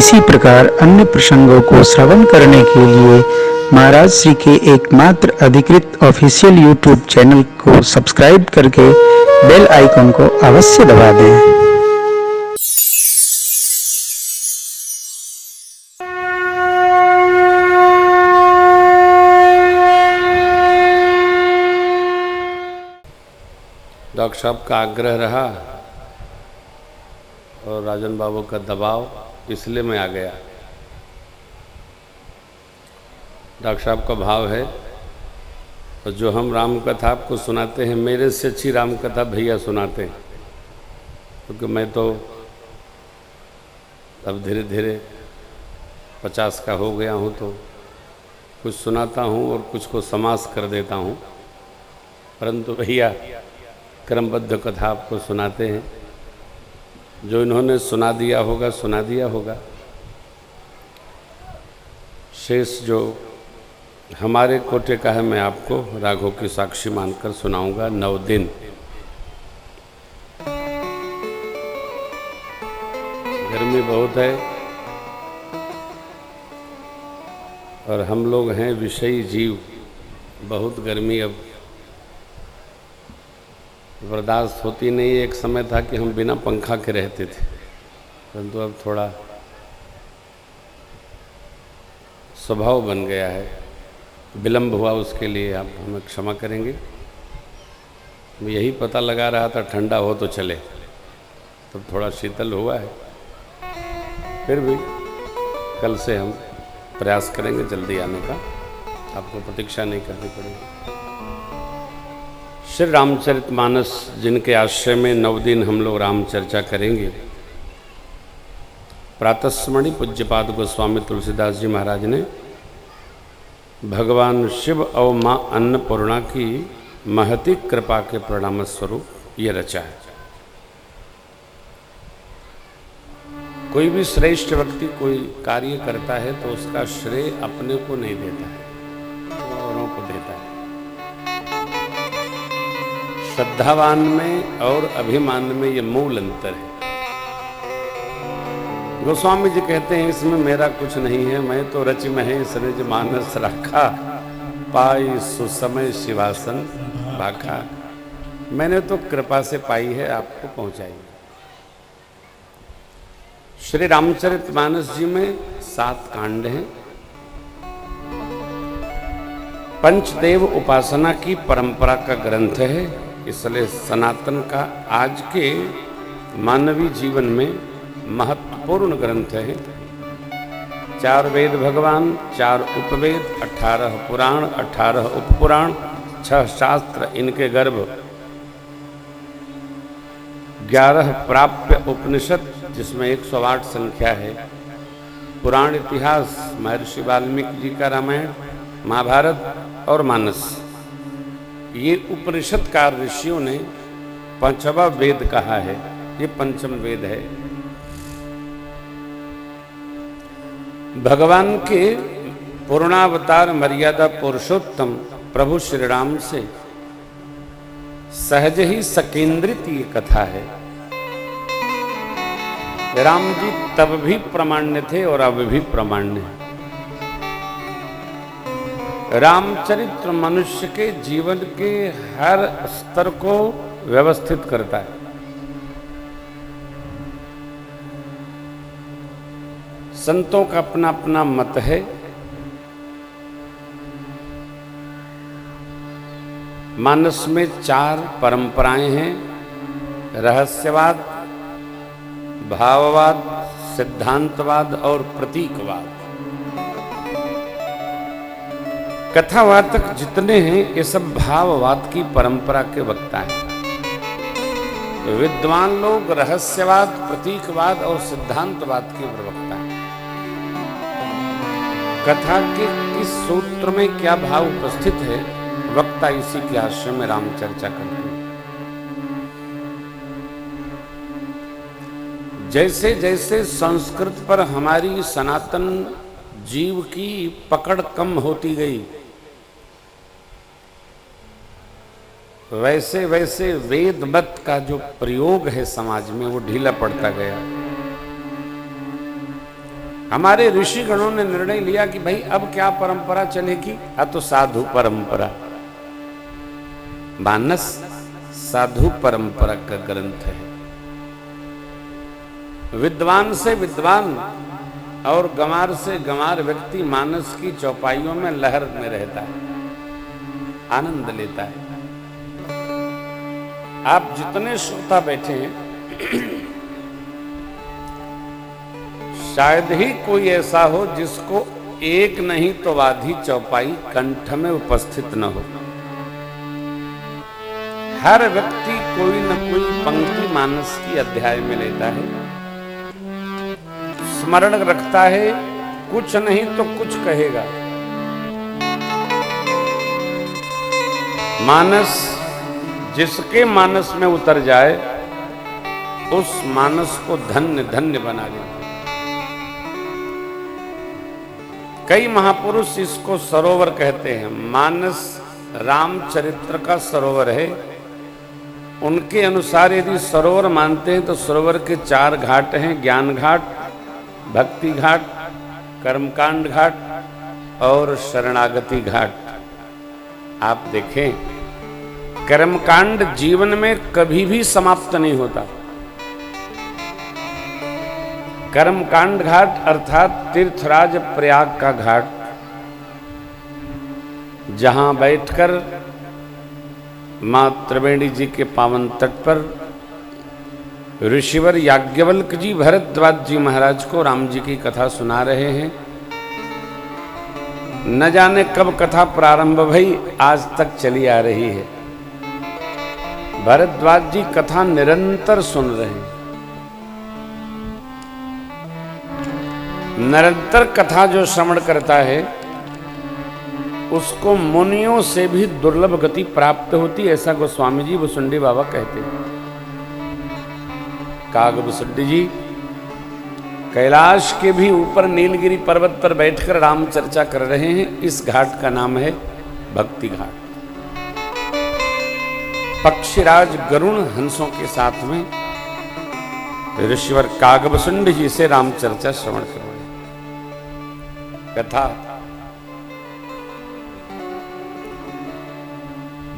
इसी प्रकार अन्य प्रसंगों को श्रवण करने के लिए महाराज श्री के एकमात्र अधिकृत ऑफिशियल यूट्यूब चैनल को सब्सक्राइब करके बेल आइकन को अवश्य दबा दें। डॉक्टर साहब का आग्रह रहा और राजन बाबू का दबाव, इसलिए मैं आ गया। डॉक्टर साहब का भाव है और जो हम राम कथा आपको सुनाते हैं, मेरे से अच्छी राम कथा भैया सुनाते हैं, क्योंकि मैं तो अब धीरे धीरे 50 का हो गया हूँ, तो कुछ सुनाता हूँ और कुछ को समास कर देता हूँ, परंतु भैया क्रमबद्ध कथा आपको सुनाते हैं। जो इन्होंने सुना दिया होगा। शेष जो हमारे कोटे का है, मैं आपको राघव की साक्षी मानकर सुनाऊंगा। 9 दिन गर्मी बहुत है और हम लोग हैं विषयी जीव, बहुत गर्मी अब बर्दाश्त होती नहीं। एक समय था कि हम बिना पंखा के रहते थे, परंतु अब थोड़ा स्वभाव बन गया है। विलंब हुआ, उसके लिए आप हमें क्षमा करेंगे। मैं यही पता लगा रहा था ठंडा हो तो चले, तब थोड़ा शीतल हुआ है। फिर भी कल से हम प्रयास करेंगे जल्दी आने का, आपको प्रतीक्षा नहीं करनी पड़ेगी। श्री रामचरितमानस, जिनके आश्रय में 9 दिन हम लोग राम चर्चा करेंगे, प्रातस्मरणीय पूज्यपाद गोस्वामी तुलसीदास जी महाराज ने भगवान शिव और माँ अन्नपूर्णा की महती कृपा के परिणाम स्वरूप ये रचा है। कोई भी श्रेष्ठ व्यक्ति कोई कार्य करता है तो उसका श्रेय अपने को नहीं देता है, वो औरों को देता है। श्रद्धावान में और अभिमान में ये मूल अंतर है। गोस्वामी जी कहते हैं, इसमें मेरा कुछ नहीं है, मैं तो रच महेश निज मानस रखा, पाई सुसमय शिवासन भाखा। मैंने तो कृपा से पाई है, आपको पहुंचाई। श्री रामचरितमानस जी में 7 कांड हैं। पंचदेव उपासना की परंपरा का ग्रंथ है, इसलिए सनातन का आज के मानवीय जीवन में महत्वपूर्ण ग्रंथ है। 4 वेद भगवान, 4 उपवेद, 18 पुराण, 18 उपपुराण, 6 शास्त्र इनके गर्भ, 11 प्राप्य उपनिषद जिसमें 108 संख्या है, पुराण इतिहास महर्षि वाल्मीकि जी का रामायण, महाभारत और मानस। ये उपनिषदकार ऋषियों ने 5वां वेद कहा है, ये 5म वेद है। भगवान के पूर्णावतार मर्यादा पुरुषोत्तम प्रभु श्री राम से सहज ही सकेंद्रित ये कथा है। राम जी तब भी प्रामाण्य थे और अब भी प्रामाण्य हैं। रामचरित्र मनुष्य के जीवन के हर स्तर को व्यवस्थित करता है। संतों का अपना अपना मत है। मानस में 4 परंपराएं हैं: रहस्यवाद, भाववाद, सिद्धांतवाद और प्रतीकवाद। कथावाचक जितने हैं ये सब भाववाद की परंपरा के वक्ता हैं। विद्वान लोग रहस्यवाद, प्रतीकवाद और सिद्धांतवाद के प्रवक्ता हैं। कथा के किस सूत्र में क्या भाव उपस्थित है, वक्ता इसी के आश्रय में राम चर्चा करते हैं। जैसे जैसे संस्कृत पर हमारी सनातन जीव की पकड़ कम होती गई, वैसे वैसे वेद मत का जो प्रयोग है समाज में वो ढीला पड़ता गया। हमारे ऋषिगणों ने निर्णय लिया कि भाई अब क्या परंपरा चलेगी, अब तो साधु परंपरा। मानस साधु परंपरा का ग्रंथ है। विद्वान से विद्वान और गंवार से गंवार व्यक्ति मानस की चौपाइयों में लहर में रहता है, आनंद लेता है। आप जितने श्रोता बैठे हैं, शायद ही कोई ऐसा हो जिसको एक नहीं तो आधी चौपाई कंठ में उपस्थित न हो। हर व्यक्ति कोई न कोई पंक्ति मानस की अध्याय में लेता है, स्मरण रखता है, कुछ नहीं तो कुछ कहेगा। मानस जिसके मानस में उतर जाए उस मानस को धन्य धन्य बना देता। कई महापुरुष इसको सरोवर कहते हैं। मानस रामचरित्र का सरोवर है। उनके अनुसार यदि सरोवर मानते हैं तो सरोवर के 4 घाट हैं, ज्ञान घाट, भक्ति घाट, कर्मकांड घाट और शरणागति घाट। आप देखें, कर्मकांड जीवन में कभी भी समाप्त नहीं होता। कर्मकांड घाट अर्थात तीर्थराज प्रयाग का घाट, जहां बैठकर मां त्रिवेणी जी के पावन तट पर ऋषिवर याज्ञवल्क जी भरद्वाज जी महाराज को राम जी की कथा सुना रहे हैं। न जाने कब कथा प्रारंभ भई, आज तक चली आ रही है। भरद्वाज जी कथा निरंतर सुन रहे हैं। निरंतर कथा जो श्रवण करता है उसको मुनियों से भी दुर्लभ गति प्राप्त होती, ऐसा गोस्वामी जी भुसुंडी बाबा कहते हैं। काग भुसुंडी जी कैलाश के भी ऊपर नीलगिरी पर्वत पर बैठकर राम चर्चा कर रहे हैं। इस घाट का नाम है भक्ति घाट। पक्षीराज गरुण हंसों के साथ में ऋषिवर कागभुसुंडी जी से राम चर्चा श्रवण कर रहे हैं। कथा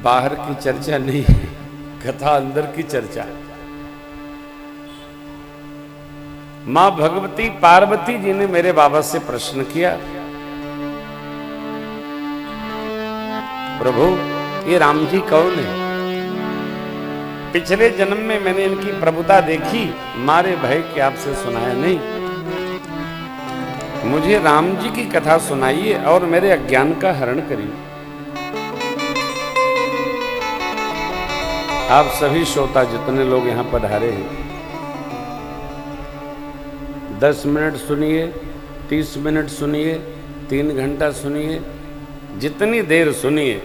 बाहर की चर्चा नहीं है, कथा अंदर की चर्चा है। मां भगवती पार्वती जी ने मेरे बाबा से प्रश्न किया, प्रभु ये राम जी कौन है? पिछले जन्म में मैंने इनकी प्रभुता देखी, मारे भय के आपसे सुनाया नहीं। मुझे राम जी की कथा सुनाइए और मेरे अज्ञान का हरण करिए। आप सभी श्रोता जितने लोग यहां पधारे हैं, 10 मिनट सुनिए, 30 मिनट सुनिए, 3 घंटा सुनिए, जितनी देर सुनिए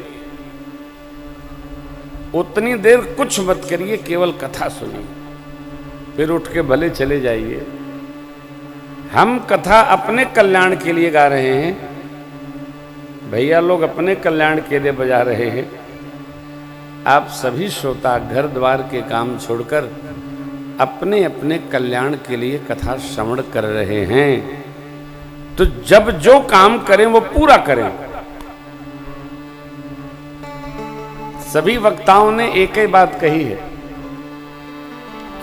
उतनी देर कुछ मत करिए, केवल कथा सुनिए, फिर उठ के भले चले जाइए। हम कथा अपने कल्याण के लिए गा रहे हैं, भैया लोग अपने कल्याण के लिए बजा रहे हैं। आप सभी श्रोता घर द्वार के काम छोड़कर अपने अपने कल्याण के लिए कथा श्रवण कर रहे हैं। तो जब जो काम करें वो पूरा करें। सभी वक्ताओं ने एक ही बात कही है,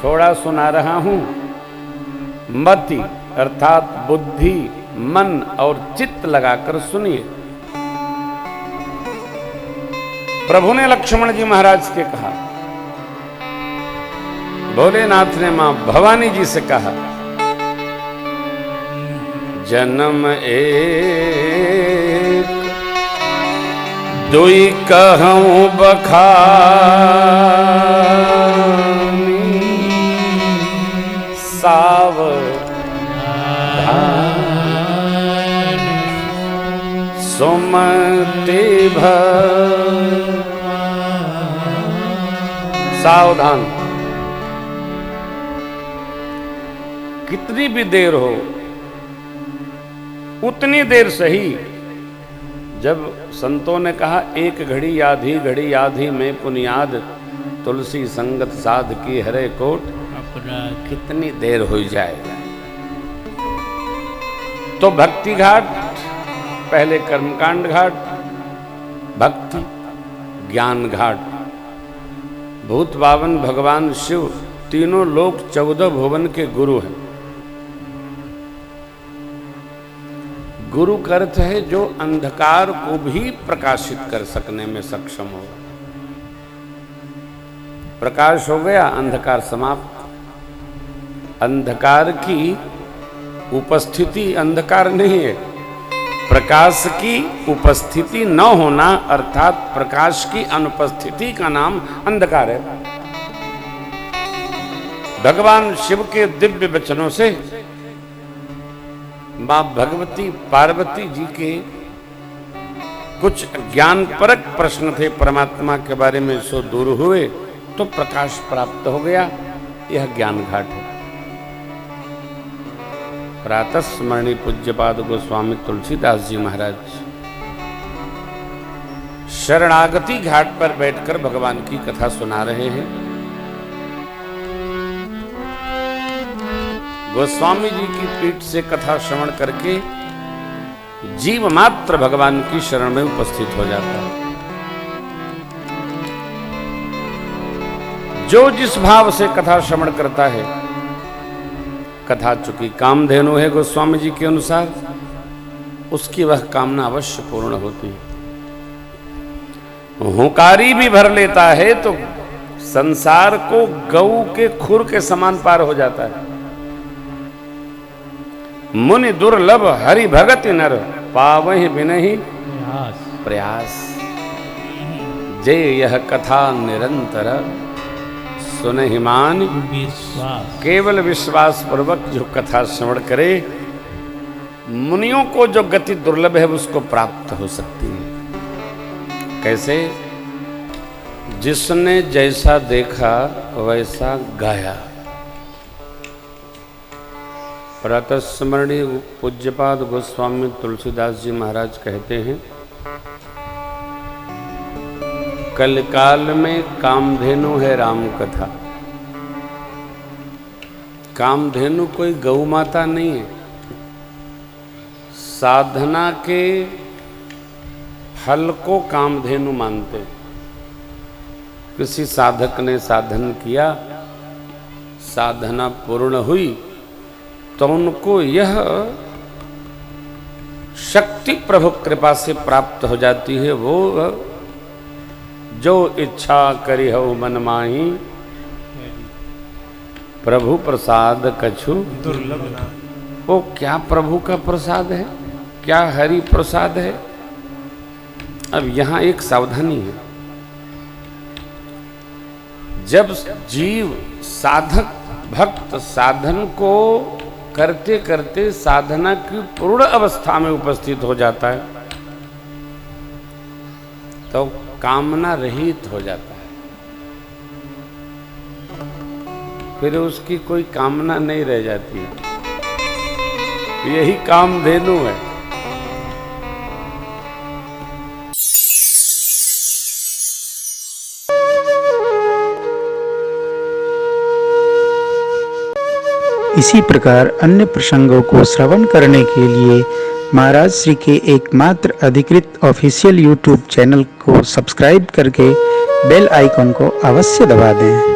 थोड़ा सुना रहा हूं, मति अर्थात बुद्धि, मन और चित्त लगाकर सुनिए। प्रभु ने लक्ष्मण जी महाराज से कहा, भोलेनाथ ने मां भवानी जी से कहा, जन्म एक दुई कहूं बखानी, सावधान सुमति भर। सावधान, कितनी भी देर हो उतनी देर सही। जब संतों ने कहा, एक घड़ी याद ही में पुनियाद, तुलसी संगत साध की हरे कोट, अपना कितनी देर हो जाए। तो भक्ति घाट, पहले कर्मकांड घाट, भक्ति ज्ञान घाट। भूत बावन भगवान शिव तीनों लोक 14 भुवन के गुरु हैं। गुरु का अर्थ है जो अंधकार को भी प्रकाशित कर सकने में सक्षम हो। प्रकाश हो गया, अंधकार समाप्त। अंधकार की उपस्थिति अंधकार नहीं है, प्रकाश की उपस्थिति न होना अर्थात प्रकाश की अनुपस्थिति का नाम अंधकार है। भगवान शिव के दिव्य वचनों से मां भगवती पार्वती जी के कुछ ज्ञानपरक प्रश्न थे परमात्मा के बारे में, सो दूर हुए तो प्रकाश प्राप्त हो गया। यह ज्ञान घाट है। प्रातः स्मरणीय पूज्यपाद गोस्वामी तुलसीदास जी महाराज शरणागति घाट पर बैठकर भगवान की कथा सुना रहे हैं। गोस्वामी जी की पीठ से कथा श्रवण करके जीव मात्र भगवान की शरण में उपस्थित हो जाता है। जो जिस भाव से कथा श्रवण करता है, कथा चूंकि कामधेनु है गोस्वामी जी के अनुसार, उसकी वह कामना अवश्य पूर्ण होती है। हुंकारी भी भर लेता है तो संसार को गऊ के खुर के समान पार हो जाता है। मुनि दुर्लभ हरि भगति नर, पावहि बिनहि प्रयास। जे यह कथा निरंतर सुनहि मान, केवल विश्वास पूर्वक जो कथा श्रवण करे, मुनियों को जो गति दुर्लभ है उसको प्राप्त हो सकती है। कैसे? जिसने जैसा देखा वैसा गाया। प्रातः स्मरणीय पूज्यपाद गोस्वामी तुलसीदास जी महाराज कहते हैं, कलकाल में कामधेनु है राम कथा। कामधेनु कोई गौ माता नहीं है। साधना के फल को कामधेनु मानते। किसी साधक ने साधन किया, साधना पूर्ण हुई तो उनको यह शक्ति प्रभु कृपा से प्राप्त हो जाती है। वो जो इच्छा करी हो मन माही, प्रभु प्रसाद कछु दुर्लभ। वो क्या प्रभु का प्रसाद है, क्या हरि प्रसाद है। अब यहां एक सावधानी है। जब जीव साधक भक्त साधन को करते करते साधना की पूर्ण अवस्था में उपस्थित हो जाता है तो कामना रहित हो जाता है। फिर उसकी कोई कामना नहीं रह जाती है। यही कामधेनु है। इसी प्रकार अन्य प्रसंगों को श्रवण करने के लिए महाराज श्री के एकमात्र अधिकृत ऑफिशियल YouTube चैनल को सब्सक्राइब करके बेल आइकन को अवश्य दबा दें।